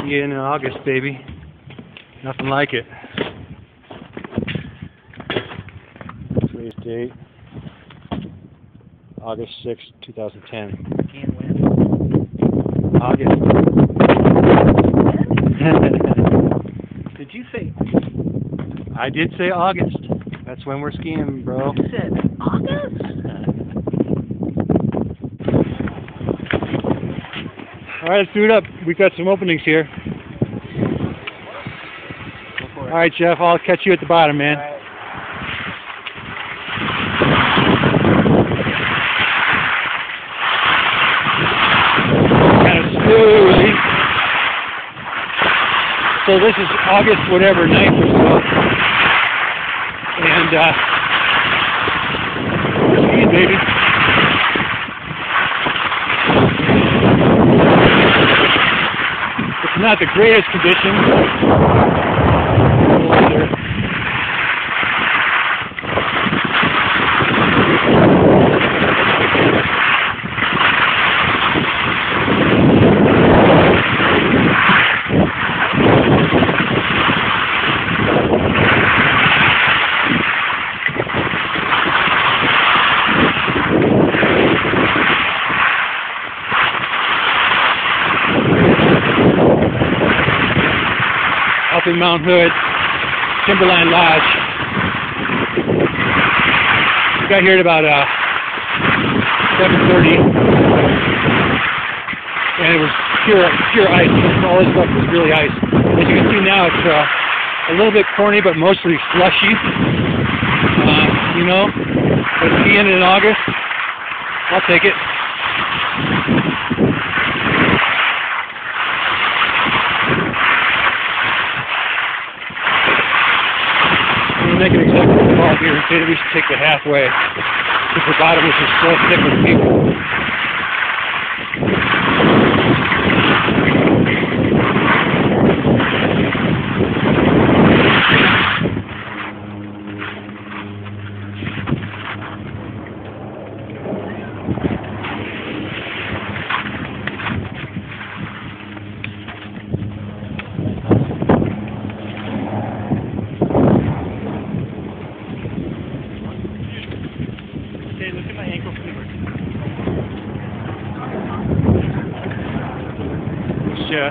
Skiing in August, baby. Nothing like it. Today's date, August 6, 2010. Skiing when? August. Did you say? I did say August. That's when we're skiing, bro. You said August? Alright, let's do it up. We've got some openings here. Alright, Jeff, I'll catch you at the bottom, man. Kind of smoothly. So this is August whatever, 9th or so. And, we're skiing, baby. It's not the greatest conditions. Up in Mount Hood, Timberline Lodge. We got here at about 7:30, and it was pure ice. All this stuff was really ice. As you can see now, it's a little bit corny, but mostly slushy. You know, but skiing in August, I'll take it. Make an executive call here and say that we should take the halfway, because the bottom is just so thick with people. Hey, look at my ankle fever. Yeah.